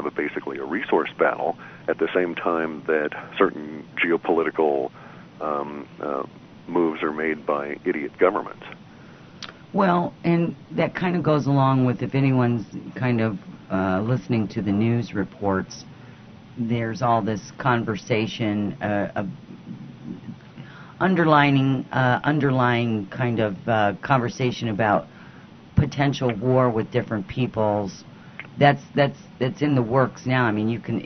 have basically a resource battle at the same time that certain geopolitical moves are made by idiot governments. Well, and that kind of goes along with, if anyone's kind of listening to the news reports, there's all this conversation, underlying kind of conversation about potential war with different peoples. That's in the works now. I mean, you can,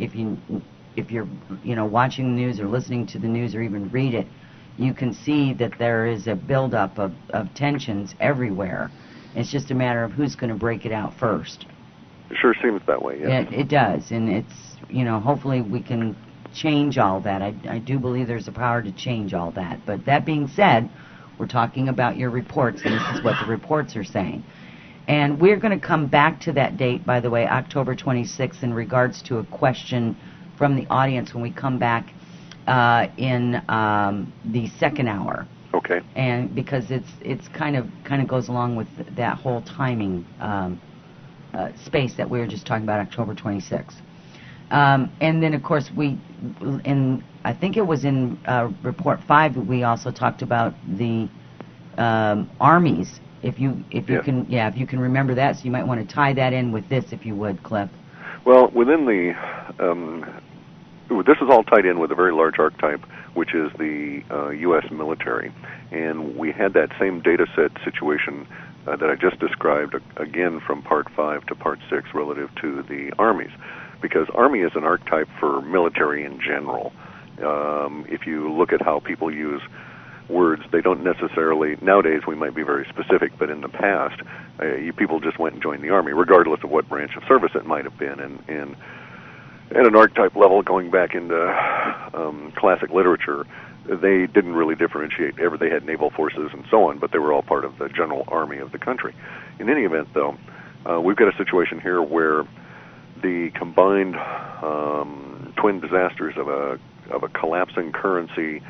if you're watching the news or listening to the news or even read it, you can see that there is a buildup of tensions everywhere. It's just a matter of who's going to break it out first. It sure seems that way, yeah. It does, and it's, hopefully we can change all that. I do believe there's a power to change all that. But that being said, we're talking about your reports, and this is what the reports are saying. And we're going to come back to that date, by the way, October 26th, in regards to a question from the audience when we come back in the second hour. Okay. And because it's kind of goes along with that whole timing space that we were just talking about, October 26th. And then, of course, I think it was in Report 5, we also talked about the armies. If you can remember that, so you might want to tie that in with this, if you would, Cliff. Well, within the this is all tied in with a very large archetype, which is the U.S. military, and we had that same data set situation that I just described again from Part 5 to Part 6 relative to the armies, because Army is an archetype for military in general. If you look at how people use words, they don't necessarily, nowadays we might be very specific, but in the past, people just went and joined the Army, regardless of what branch of service it might have been. And at an archetype level, going back into classic literature, they didn't really differentiate. They had naval forces and so on, but they were all part of the general army of the country. In any event, though, we've got a situation here where the combined twin disasters of a collapsing currency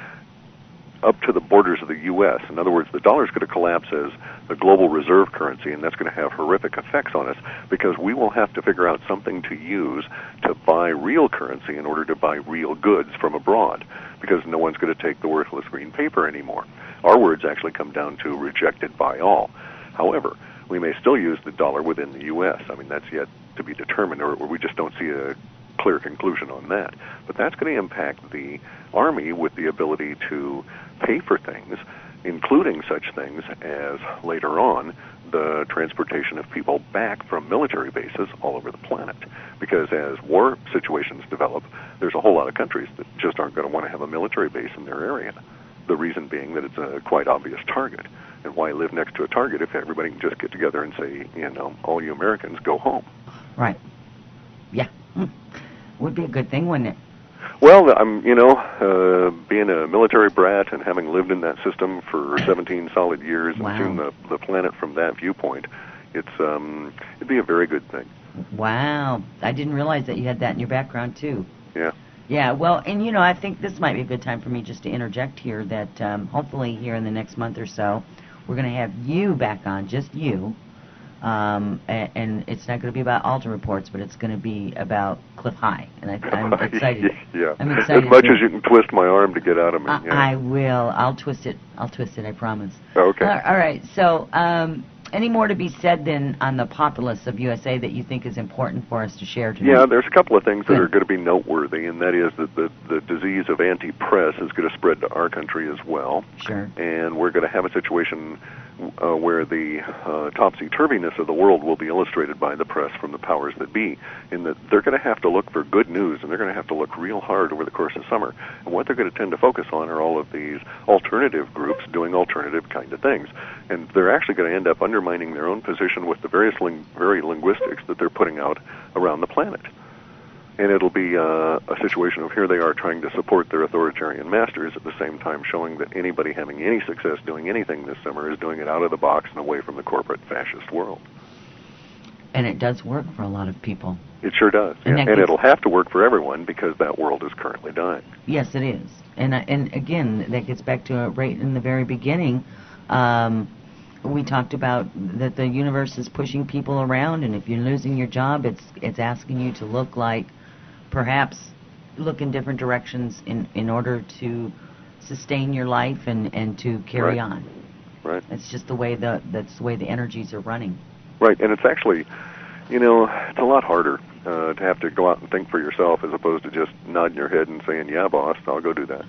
up to the borders of the U.S. In other words, the dollar's going to collapse as the global reserve currency, and that's going to have horrific effects on us because we will have to figure out something to use to buy real currency in order to buy real goods from abroad, because no one's going to take the worthless green paper anymore. Our words actually come down to rejected by all. However, we may still use the dollar within the U.S. I mean, that's yet to be determined, or we just don't see a clear conclusion on that. But that's going to impact the Army with the ability to pay for things, including such things as, later on, the transportation of people back from military bases all over the planet. Because as war situations develop, there's a whole lot of countries that just aren't going to want to have a military base in their area. The reason being that it's a quite obvious target. And why live next to a target if everybody can just get together and say, all you Americans go home? Right. Yeah. Would be a good thing, wouldn't it? Well, I'm, being a military brat and having lived in that system for 17 solid years and seen the planet from that viewpoint, it'd be a very good thing. Wow. I didn't realize that you had that in your background, too. Yeah. Yeah, well, and, I think this might be a good time for me just to interject here that hopefully here in the next month or so, we're going to have you back on, just you. And it's not going to be about Alta Reports, but it's going to be about Cliff High, and I'm excited. Yeah, I'm excited. As much as you can twist my arm to get out of me. Yeah. I will. I'll twist it. I promise. Okay. All right. So, any more to be said then on the populace of USA that you think is important for us to share tonight? Yeah, there's a couple of things that are going to be noteworthy, and that is that the disease of anti-press is going to spread to our country as well. Sure. And we're going to have a situation where the topsy-turviness of the world will be illustrated by the press from the powers that be, in that they're going to have to look for good news, and they're going to have to look real hard over the course of summer. And what they're going to tend to focus on are all of these alternative groups doing alternative kind of things. And they're actually going to end up undermining their own position with the various very linguistics that they're putting out around the planet. And it'll be a situation of here they are trying to support their authoritarian masters at the same time showing that anybody having any success doing anything this summer is doing it out of the box and away from the corporate fascist world. And it does work for a lot of people. It sure does. And it'll have to work for everyone because that world is currently dying. Yes, it is. And again, that gets back to right in the very beginning. we talked about that the universe is pushing people around, and if you're losing your job, it's asking you to look like, perhaps look in different directions in order to sustain your life and to carry Right. on. Right. It's just that's the way the energies are running. Right, and it's actually, it's a lot harder to have to go out and think for yourself as opposed to just nodding your head and saying, yeah, boss, I'll go do that.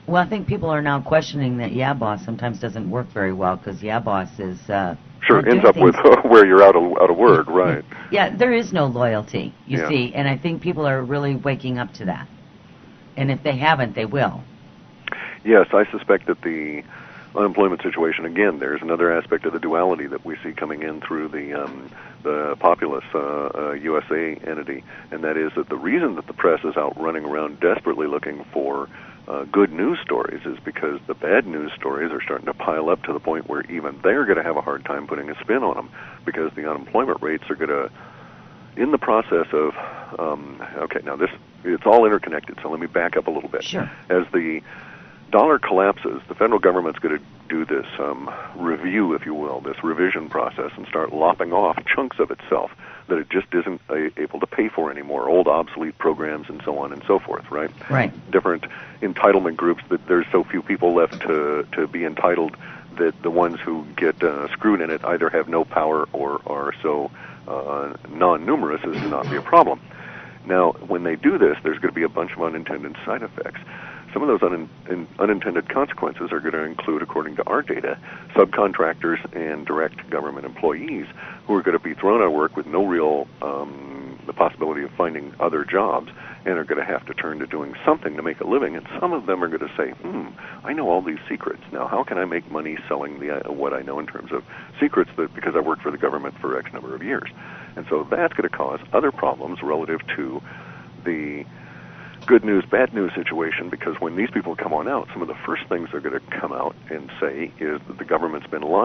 Well, I think people are now questioning that yeah, boss sometimes doesn't work very well because yeah, boss is Sure, ends up with where you're out of work, right. Yeah, there is no loyalty, you Yeah. see, and I think people are really waking up to that. And if they haven't, they will. Yes, I suspect that the unemployment situation, again, there's another aspect of the duality that we see coming in through the Populous USA entity, and that is that the reason that the press is out running around desperately looking for good news stories is because the bad news stories are starting to pile up to the point where even they're going to have a hard time putting a spin on them, because the unemployment rates are going to, in the process of, okay, now it's all interconnected, so let me back up a little bit. Sure. As the dollar collapses, the federal government's going to do this review, if you will, this revision process, and start lopping off chunks of itself that it just isn't able to pay for anymore, old obsolete programs and so on and so forth, right? Right. Different entitlement groups that there's so few people left to be entitled that the ones who get screwed in it either have no power or are so non-numerous as to not be a problem. Now, when they do this, there's going to be a bunch of unintended side effects. Some of those unintended consequences are going to include, according to our data, subcontractors and direct government employees who are going to be thrown out of work with no real the possibility of finding other jobs, and are going to have to turn to doing something to make a living. And some of them are going to say, I know all these secrets. Now, how can I make money selling what I know in terms of secrets because I worked for the government for X number of years? And so that's going to cause other problems relative to the good news, bad news situation, because when these people come on out, some of the first things they're going to come out and say is that the government's been lying.